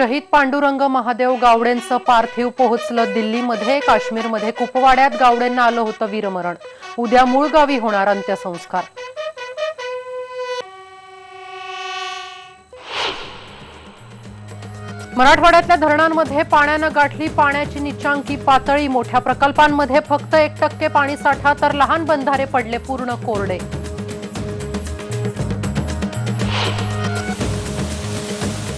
शहीद पांडुरंग महादेव गावडेंचं पार्थिव पोहोचलं दिल्लीमध्ये। काश्मीरमध्ये कुपवाड्यात गावडेंना आलं होतं वीरमरण। उद्या मूळ गावी होणार अंत्यसंस्कार। मराठवाड्यातल्या धरणांमध्ये पाण्यानं गाठली पाण्याची निचांकी पातळी। मोठ्या प्रकल्पांमध्ये फक्त 1% पाणीसाठा तर लहान बंधारे पडले पूर्ण कोरडे।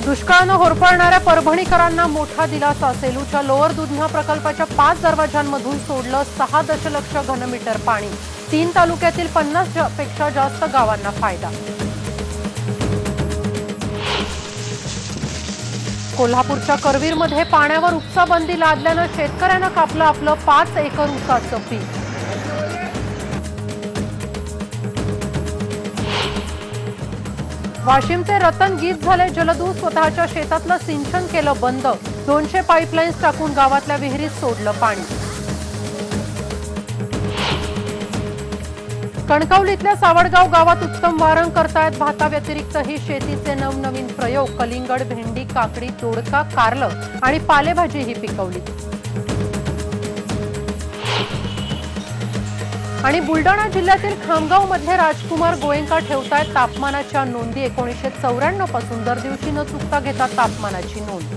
दुष्काळानं होरपळणाऱ्या परभणीकरांना मोठा दिलासा। सेलूच्या लोअर दुधना प्रकल्पाच्या 5 दरवाजांमधून सोडलं 6 दशलक्ष घनमीटर पाणी। 3 तालुक्यातील 50 पेक्षा जास्त गावांना फायदा। कोल्हापूरच्या करवीरमध्ये पाण्यावर उपसा बंदी लादल्यानं शेतकऱ्यांना कापलं आपलं 5 एकर ऊसाचं पीक। वाशिमचे रतनगीत झाले जलदू। स्वतःच्या शेतातलं सिंचन केलं बंद। 200 पाईपलाईन्स टाकून गावातल्या विहिरीत सोडलं पाणी। कणकवलीतल्या सावडगाव गावात उत्तम वारण करतायत भाताव्यतिरिक्तही शेतीचे नवनवीन प्रयोग। कलिंगड, भेंडी, काकडी, दोडका, कारलं आणि पालेभाजीही पिकवली। आणि बुलडाणा जिल्ह्यातील खामगावमध्ये राजकुमार गोयंका ठेवतायत तापमानाच्या नोंदी। 1994 पासून दर दिवशी न चुकता घेतात तापमानाची नोंद।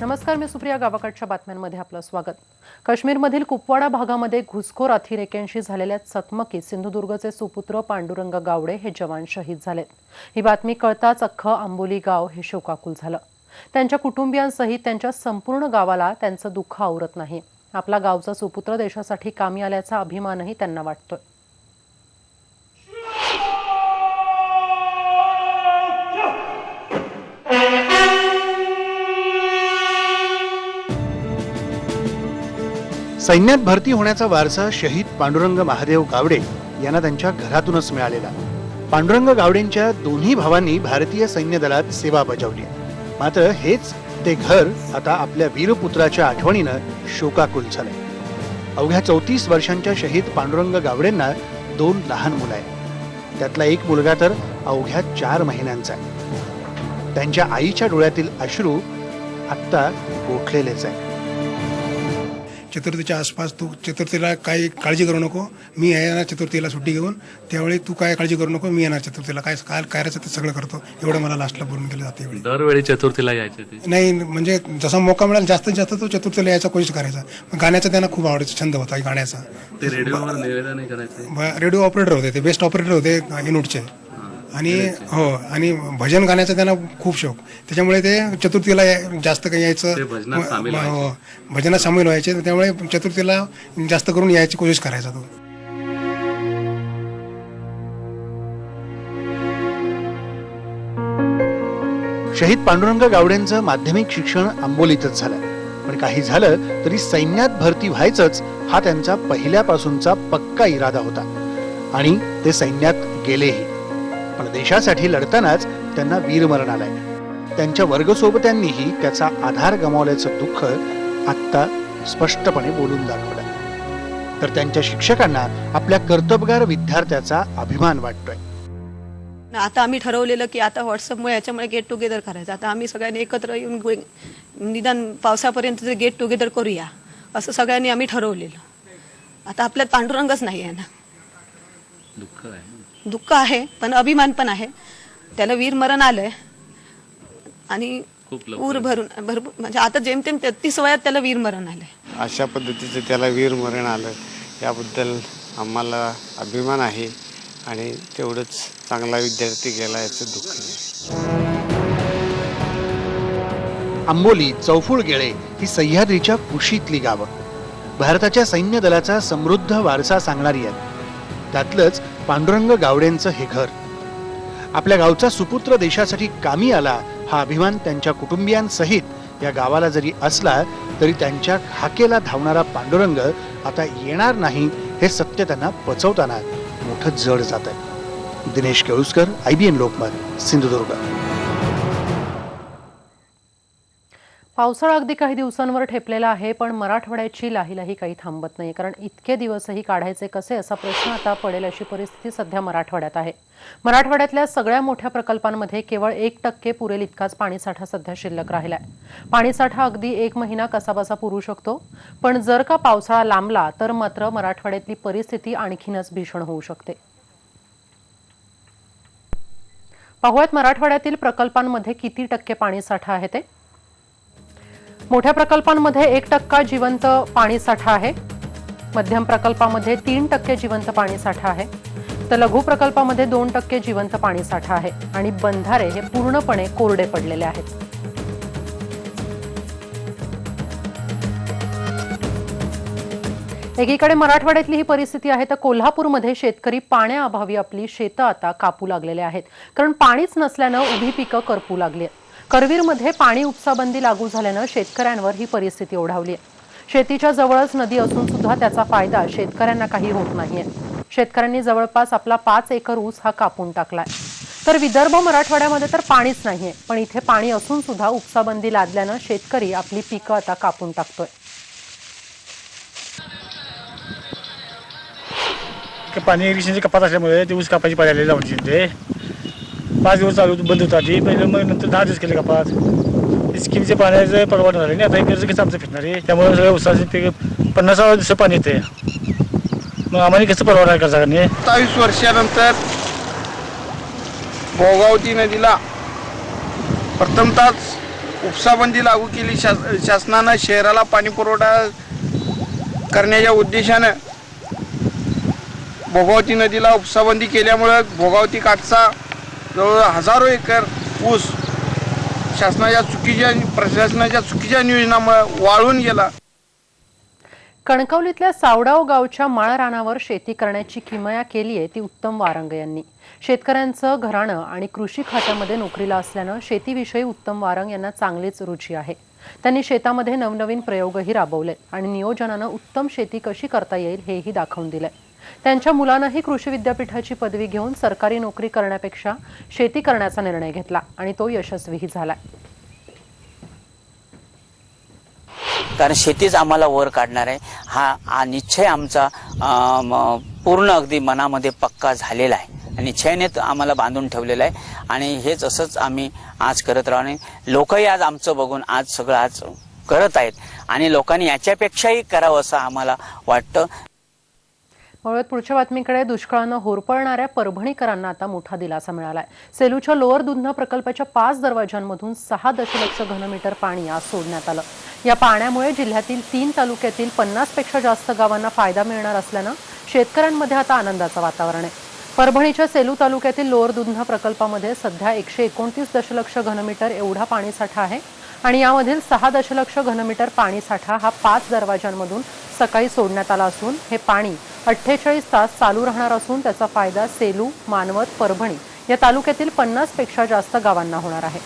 नमस्कार, मी सुप्रिया। गावाकडच्या बातम्यांमध्ये आपलं स्वागत। काश्मीरमधील कुपवाडा भागामध्ये घुसखोर अतिरेक्यांशी झालेल्या चकमकीत सिंधुदुर्गचे सुपुत्र पांडुरंग गावडे हे जवान शहीद झालेत। ही बातमी कळताच अख्खं आंबोली गाव हे शोकाकुल झालं। त्यांच्या कुटुंबियांसहित त्यांच्या संपूर्ण गावाला त्यांचं दुःख आवरत नाही। आपला गावचा सुपुत्र देशासाठी कामी आल्याचा अभिमानही त्यांना वाटतोय। सैन्यात भरती होण्याचा वारसा शहीद पांडुरंग महादेव गावडे यांना त्यांच्या घरातूनच मिळालेला। पांडुरंग गावडेंच्या दोन्ही भावांनी भारतीय सैन्य दलात सेवा बजावली। मात्र हेच ते घर आता आपल्या वीरपुत्राच्या आठवणीनं शोकाकुल झालंय। अवघ्या 34 वर्षांच्या शहीद पांडुरंग गावडेंना 2 लहान मुलं आहेत। त्यातला एक मुलगा तर अवघ्या 4 महिन्यांचा आहे। त्यांच्या आईच्या डोळ्यातील अश्रू आत्ता गोठलेलेच आहे। चतुर्थीच्या आसपास तू चतुर्थीला काही काळजी करू नको, मी येणार चतुर्थीला सुट्टी घेऊन, त्यावेळी तू काय काळजी करू नको, मी येणार चतुर्थीला, काय काय करायचं ते सगळं करतो, एवढं मला लास्टला बोलून केलं जाते। दरवेळी चतुर्थीला यायचे ते नाही, म्हणजे जसा मौका मिळाला जास्तीत जास्त तो चतुर्थीला यायचा कोशिश करायचा। गाण्याचा त्यांना खूप आवडायचा, छंद होता गाण्याचा। ते रेडिओवर निवेदन करायचे। रेडिओ ऑपरेटर होते ते, बेस्ट ऑपरेटर होते युनिटचे। आणि हो, आणि भजन गाण्याचा त्यांना खूप शौक, त्याच्यामुळे ते चतुर्थीला जास्त काही यायचं, भजनात सामील व्हायचे, त्यामुळे चतुर्थीला जास्त करून यायची कोशिश करायचा तो। शहीद पांडुरंग गावडेंचं माध्यमिक शिक्षण आंबोलीतच झालं, पण काही झालं तरी सैन्यात भरती व्हायचंच हा त्यांचा पहिल्यापासूनचा पक्का इरादा होता। आणि ते सैन्यात गेलेही, पण देशासाठी लढतानाच त्यांना वीरमरण आलंय। त्यांच्या वर्गसोबत्यांनीही त्याचा आधार गमावल्याचं दुःख आत्ता स्पष्टपणे बोलून दाखवलं। तर त्यांच्या शिक्षकांना आपल्या कर्तबगार विद्यार्थ्याचा अभिमान वाटतोय। आता आम्ही ठरवलेलं की आता व्हॉट्सअपमुळे याच्यामुळे गेट टुगेदर करायचं। आता आम्ही सगळ्यांनी एकत्र येऊन निदान पावसापर्यंत गेट टुगेदर करूया असं सगळ्यांनी आम्ही ठरवलेलं। आता आपल्यात पांडुरंगच नाही आहे ना, दुःख आहे पण अभिमान पण आहे। त्याला वीरमरण आलंय आणि ऊर भरून भरपूर, म्हणजे आता जेमतेम 33 वयात त्याला वीरमरण आलंय। अशा पद्धतीचं त्याला वीरमरण आलं याबद्दल आम्हाला अभिमान आहे आणि तेवढंच चांगला विद्यार्थी गेला याचं दुःख आहे। आंबोली, चौफुळगेळे ही सह्याद्रीच्या कुशीतली गावं भारताच्या सैन्य दलाचा समृद्ध वारसा सांगणारी आहेत। त्यातलंच पांडुरंग गावडेंचं हे घर। आपल्या गावचा सुपुत्र देशासाठी कामी आला हा अभिमान त्यांच्या कुटुंबियांसहित या गावाला जरी असला तरी त्यांच्या हाकेला धावणारा पांडुरंग आता येणार नाही हे सत्य त्यांना पचवताना मोठं जड जात आहे। दिनेश केळुसकर, IBN लोकमत, सिंधुदुर्ग। पावसाळा अगदी काही दिवसांवर ठेपलेला आहे, पण मराठवाड्याची लाहीलाही काही थांबत नाही. कारण इतके दिवसही काढायचे कसे असा प्रश्न आता पडेल अशी परिस्थिती सध्या मराठवाड्यात आहे. मराठवाड्यातल्या सगळ्या मोठ्या प्रकल्पांमध्ये केवळ 1% पुरेल इतकाच पाणीसाठा सध्या शिल्लक राहिलाय. पाणीसाठा अगदी 1 महिना कसाबसा पुरू शकतो, पण जर का पावसाळा लांबला तर मात्र मराठवाड्यातली परिस्थिती आणखीनच भीषण होऊ शकते. पाहुयात मराठवाड्यातील प्रकल्पांमध्ये किती टक्के पाणीसाठा आहे ते. मोठ्या प्रकल्पांमध्ये 1% जिवंत पाणीसाठा आहे. मध्यम प्रकल्पामध्ये 3% जिवंत पाणीसाठा आहे. तर लघु प्रकल्पामध्ये 2% जिवंत पाणीसाठा आहे आणि बंधारे हे पूर्णपणे कोरडे पडलेले आहेत. एकीकडे मराठवाड्यातली ही परिस्थिती आहे, तर कोल्हापूरमध्ये शेतकरी पाण्याअभावी आपली शेतं आता कापू लागलेले आहेत. कारण पाणीच नसल्यानं उभी पिकं करपू लागली आहेत. करवीरमध्ये पाणी उपसाबंदी लागू झाल्यानं शेतकऱ्यांवर ही परिस्थिती ओढावली आहे. शेतीच्या जवळच नदी असून सुद्धा त्याचा फायदा शेतकऱ्यांना काही होत नाहीये. शेतकऱ्यांनी जवळपास आपला 5 एकर ऊस हा कापून टाकलाय. तर विदर्भ मराठवाड्यामध्ये तर पाणीच नाहीये, पण इथे पाणी असून सुद्धा उपसाबंदी लादल्यानं शेतकरी आपली पिकं आता कापून टाकतोय. पाणी इरिगेशनची कपात असल्यामुळे ते ऊस कापायची पाळी आलेली लावणी ते 5 दिवस चालू बंद होता आधी पहिलं, मग नंतर 10 दिवस केले कपात. स्कीमचे पाण्याचं परवानगी झाले नाही. आता एक कसं आमचं फिरणार आहे, त्यामुळे सगळं ऊसाचे पीक 50 दिवस पाणी येते. मग आम्हाला कसं परवाना करायचा नाही. 27 वर्षानंतर भोगावती नदीला प्रथमतःच उपसाबंदी लागू केली. शासनानं शहराला पाणी पुरवठा करण्याच्या उद्देशानं भोगावती नदीला उपसाबंदी केल्यामुळं भोगावती काठचा जवळ हजारो एकर ऊस प्रशासनाच्या चुकीच्या नियोजनामुळे वाळून गेला. कणकवलीतल्या सावडाव गावच्या माळ रानावर शेती करण्याची किमया केली आहे ती उत्तम वारंग यांनी. शेतकऱ्यांचं घराणं आणि कृषी खात्यामध्ये नोकरीला असल्यानं शेतीविषयी उत्तम वारंग यांना चांगलीच रुची आहे. त्यांनी शेतामध्ये नवनवीन प्रयोगही राबवले आणि नियोजनानं उत्तम शेती कशी करता येईल हेही दाखवून दिलंय. त्यांच्या मुलानंही कृषी विद्यापीठाची पदवी घेऊन सरकारी नोकरी करण्यापेक्षा शेती करण्याचा निर्णय घेतला आणि तो यशस्वीही झालाय. कारण शेतीच आम्हाला वर काढणार आहे हा निश्चय आमचा पूर्ण अगदी मनामध्ये पक्का झालेला आहे आणि निश्चयाने आम्हाला बांधून ठेवलेला आहे. आणि हेच असंच आम्ही आज करत राहू. लोकही आज आमचं बघून आज सगळं आज करत आहेत आणि लोकांनी याच्यापेक्षाही करावं असं आम्हाला वाटतं. पुढच्या बातमीकडे. दुष्काळानं होरपळणाऱ्या परभणीकरांना आता मोठा दिलासा मिळालाय. सेलूच्या लोअर दुधना प्रकल्पाच्या 5 दरवाजांमधून 6 दशलक्ष घनमीटर पाणी आज सोडण्यात आलं. या पाण्यामुळे जिल्ह्यातील 3 तालुक्यातील 50 पेक्षा जास्त गावांना फायदा मिळणार असल्यानं शेतकऱ्यांमध्ये आता आनंदाचं वातावरण आहे. परभणीच्या सेलू तालुक्यातील लोअर दुधना प्रकल्पामध्ये सध्या 129 दशलक्ष घनमीटर एवढा पाणीसाठा आहे आणि यामधील 6 दशलक्ष घनमीटर पाणीसाठा हा 5 दरवाजांमधून सकाळी सोडण्यात आला असून हे पाणी 48 तास चालू राहणार असून त्याचा फायदा सेलू, मानवत, परभणी या तालुक्यातील 50 पेक्षा जास्त गावांना होणार आहे.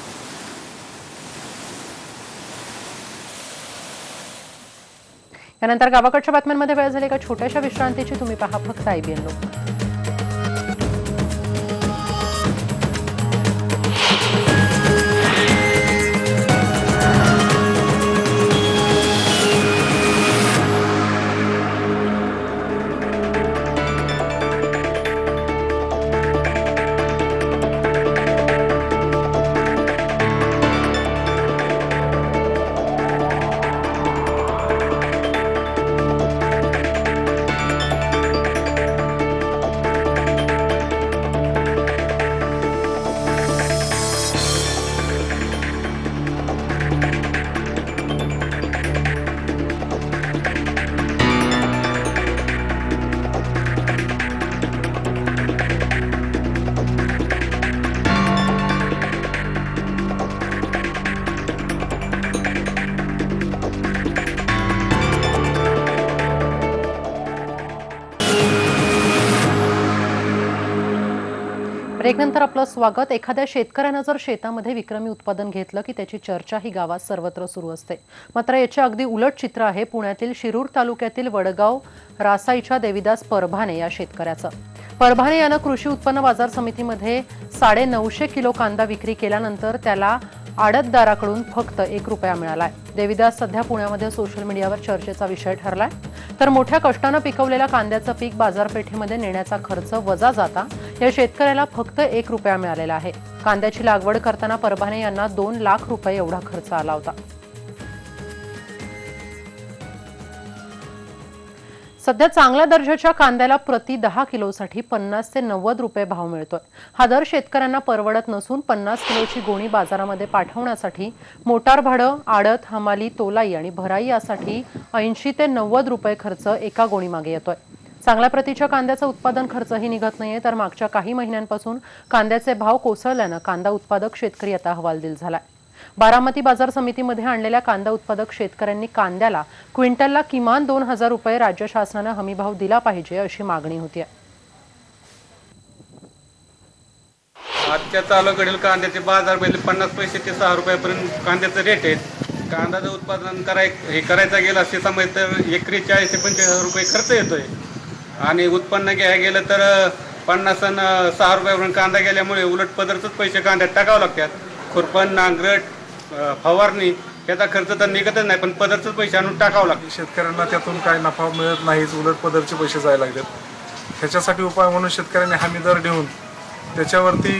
यानंतर गावाकडच्या बातम्यांमध्ये वेळ झाली एका छोट्याशा विश्रांतीची. तुम्ही पहा फक्त IBN लोकमत. ब्रेकनंतर आपलं स्वागत. एखाद्या शेतकऱ्यानं जर शेतामध्ये विक्रमी उत्पादन घेतलं की त्याची चर्चा ही गावात सर्वत्र सुरू असते. मात्र याचे अगदी उलट चित्र आहे पुण्यातील शिरूर तालुक्यातील वडगाव रासाईच्या देविदास परभाने या शेतकऱ्याचं. परभाने यानं कृषी उत्पन्न बाजार समितीमध्ये 950 किलो कांदा विक्री केल्यानंतर त्याला आडतदाराकडून फक्त 1 रुपया मिळालाय. देवीदास सध्या पुण्यामध्ये सोशल मीडियावर चर्चेचा विषय ठरलाय. तर मोठ्या कष्टानं पिकवलेल्या कांद्याचं पीक बाजारपेठेमध्ये नेण्याचा खर्च वजा जाता या शेतकऱ्याला फक्त 1 रुपया मिळालेला आहे. कांद्याची लागवड करताना परभाने यांना 2 लाख रुपये एवढा खर्च आला होता. सध्या चांगल्या दर्जाच्या कांद्याला प्रति 10 किलोसाठी 50 ते 90 रुपये भाव मिळतोय. हा दर शेतकऱ्यांना परवडत नसून 50 किलोची गोणी बाजारामध्ये पाठवण्यासाठी मोटार भाडं, आडत, हमाली, तोलाई आणि भराई यासाठी 80 ते 90 रुपये खर्च एका गोणी मागे येतोय. चांगल्या प्रतीच्या कांद्याचा उत्पादन खर्चही निघत नाहीये. तर मागच्या काही महिन्यांपासून कांद्याचे भाव कोसळल्यानं कांदा उत्पादक शेतकरी आता हवालदिल झालाय. बारामती बाजार समितीमध्ये आणलेल्या कांदा उत्पादक शेतकऱ्यांनी कांद्याला क्विंटलला किमान 2,000 रुपये राज्य शासनानं हमीभाव दिला पाहिजे अशी मागणी होती. आजच्या चालू घडील कांद्याचे बाजारमध्ये 50 पैसे ते 6 रुपयापर्यंत कांद्याचं रेट आहे. कांद्याचं उत्पादन करायचा गेला शेतामध्ये तर एकरी 40 ते 45 रुपये खर्च येतोय आणि उत्पन्न घ्यायला गेलं तर 50 आणि 6 रुपयापर्यंत कांदा गेल्यामुळे उलट पदरचंच पैसे कांद्यात टाकावं लागतात. खुरपण, नांगरट, फवारणी याचा खर्च तर निघतच नाही, पण पदरचंच पैसे आणून टाकावं लागतं. शेतकऱ्यांना त्यातून काही नफा मिळत नाहीच, उलट पदरचे पैसे जायला लागतात. ह्याच्यासाठी उपाय म्हणून शेतकऱ्यांनी हमी दर देऊन त्याच्यावरती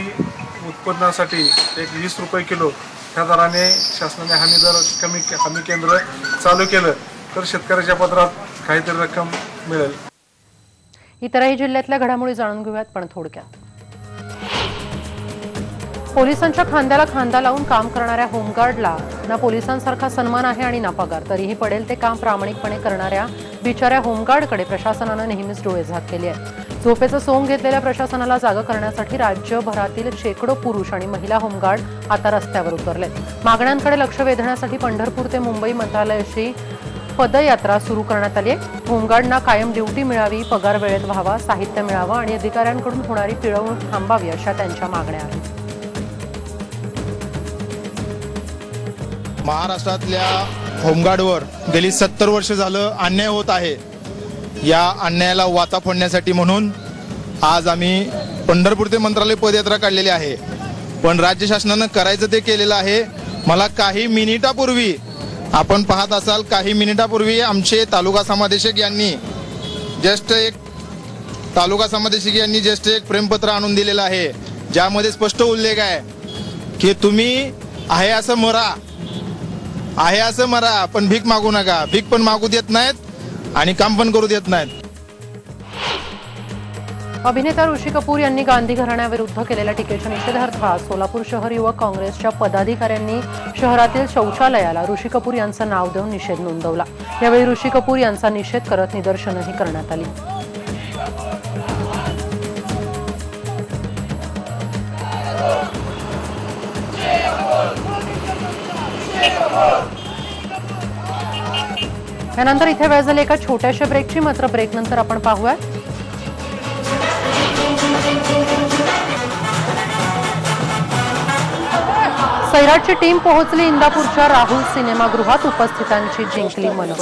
उत्पन्नासाठी एक 20 रुपये किलो ह्या दराने शासनाने हमी केंद्र चालू केलं तर शेतकऱ्याच्या पदरात काहीतरी रक्कम मिळेल. इतरही जिल्ह्यातल्या घडामोडी जाणून घेऊयात, पण थोडक्यात. पोलिसांच्या खांद्याला खांदा लावून काम करणाऱ्या होमगार्डला ना पोलिसांसारखा सन्मान आहे आणि ना पगार. तरीही पडेल ते काम प्रामाणिकपणे करणाऱ्या बिचाऱ्या होमगार्डकडे प्रशासनानं नेहमीच डोळेझाक केली आहे. झोपेचं सोंग घेतलेल्या प्रशासनाला जागं करण्यासाठी राज्यभरातील शेकडो पुरुष आणि महिला होमगार्ड आता रस्त्यावर उतरलेत. मागण्यांकडे लक्ष वेधण्यासाठी पंढरपूर ते मुंबई मंत्रालयाची पदयात्रा सुरू करण्यात आली आहे. होमगार्डना कायम ड्युटी मिळावी, पगार वेळेत व्हावा, साहित्य मिळावं आणि अधिकाऱ्यांकडून होणारी पिळवणूक थांबावी अशा त्यांच्या मागण्या आहेत. महाराष्ट्रातल्या होमगार्डवर गेली 70 वर्ष झालं अन्याय होत आहे. या अन्यायाला वाचा फोडण्यासाठी म्हणून आज आम्ही पंढरपूर ते मंत्रालय पदयात्रा काढलेली आहे. पण राज्य शासनानं करायचं ते केलेलं आहे. मला काही मिनिटापूर्वी आपण पाहत असाल, काही मिनिटापूर्वी आमचे तालुका समादेशक यांनी जस्ट एक प्रेमपत्र आणून दिलेलं आहे, ज्यामध्ये स्पष्ट उल्लेख आहे की तुम्ही आहे असं मरा पण भीक मागू नका. भीक पण मागू देत नाहीत आणि काम पण करू देत नाहीत. अभिनेता ऋषी कपूर यांनी गांधी घराण्याविरुद्ध केलेल्या टीकेच्या निषेधार्थ सोलापूर शहर युवक काँग्रेसच्या पदाधिकाऱ्यांनी शहरातील शौचालयाला ऋषी कपूर यांचं नाव देऊन निषेध नोंदवला. यावेळी ऋषी कपूर यांचा निषेध करत निदर्शनंही करण्यात आली. यानंतर इथे वेळ झाली एका छोट्याशा ब्रेकची. मात्र ब्रेक नंतर आपण पाहूयात सैराटची टीम पोहोचली इंदापूरच्या राहुल सिनेमागृहात. उपस्थितांची जिंकली मन.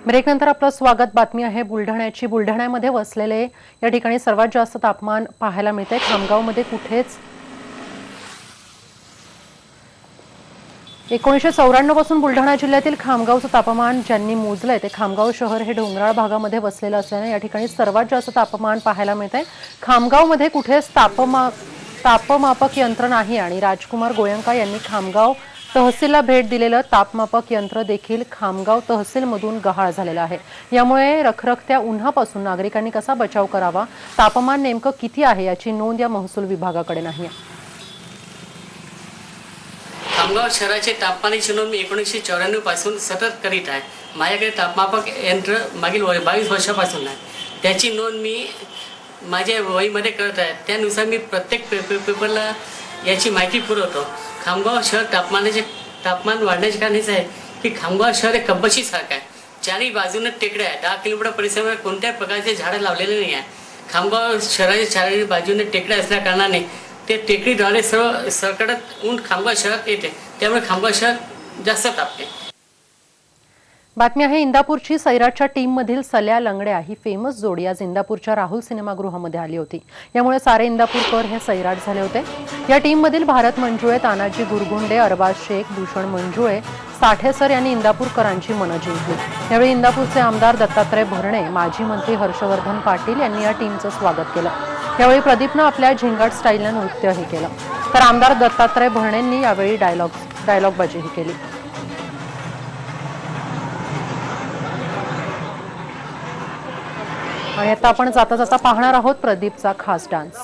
ब्रेकनंतर आपलं स्वागत. बातमी आहे बुलढाण्याची. बुलढाण्यामध्ये वसलेले या ठिकाणी सर्वात जास्त तापमान पाहायला मिळते. खामगावमध्ये कुठेच 1994 पासून बुलढाणा जिल्ह्यातील खामगावचं तापमान ज्यांनी मोजलंय ते खामगाव शहर हे डोंगराळ भागामध्ये वसलेलं असल्याने या ठिकाणी सर्वात जास्त तापमान पाहायला मिळतंय. खामगावमध्ये कुठेच तापमापक यंत्र नाही आणि राजकुमार गोयंका यांनी खामगाव तहसीलला भेट दिलेलं तापमापक यंत्र देखील खामगाव तहसीलमधून गहाळ झालेलं आहे. यामुळे रखरखत्या उन्हापासून नागरिकांनी कसा बचाव करावा, तापमान नेमकं किती आहे याची नोंद या महसूल विभागाकडे नाही. खामगाव शहराचे तापमानाची नोंद मी 1994 पासून सतत करीत आहे. माझ्याकडे तापमापक यंत्र मागील 22 वर्षापासून आहे. त्याची नोंद मी माझ्या वहीमध्ये करत आहे. त्यानुसार मी प्रत्येक पेपरला याची माहिती पुरवतो. खामगाव शहर तापमान वाढण्याचे कारण हेच आहे की खामगाव शहर हे कब्बशीसारखं आहे. चारही बाजूने टेकड्या आहेत. 10 किलोमीटर परिसरामध्ये कोणत्याही प्रकारचे झाडं लावलेले नाही आहे. खामगाव शहराच्या चारही बाजूने टेकड्या असल्या कारणाने ते टेकडीद्वारे सर्व सरकडत ऊन खामगाव शहरात येते. त्यामुळे खामगाव शहर जास्त तापते. बातमी आहे इंदापूरची. सैराटच्या टीम मधील सल्या लंगड्या ही फेमस जोडी आज इंदापूरच्या राहुल सिनेमागृहामध्ये आली होती. यामुळे सारे इंदापूरकर हे सैराट झाले होते. या टीम मधील भारत मंजुळे, तानाजी गुरगुंडे, अरबाज शेख, भूषण मंजुळे, साठेसर यांनी इंदापूरकरांची मनं जिंकली. यावेळी इंदापूरचे आमदार दत्तात्रय भरणे, माजी मंत्री हर्षवर्धन पाटील यांनी या टीमचं स्वागत केलं. यावेळी प्रदीपनं आपल्या झिंगाट स्टाईलनं नृत्यही केलं. तर आमदार दत्तात्रय भरणेंनी यावेळी डायलॉगबाजीही केली. आणि आता आपण जाता जाता पाहणार आहोत प्रदीपचा खास डान्स.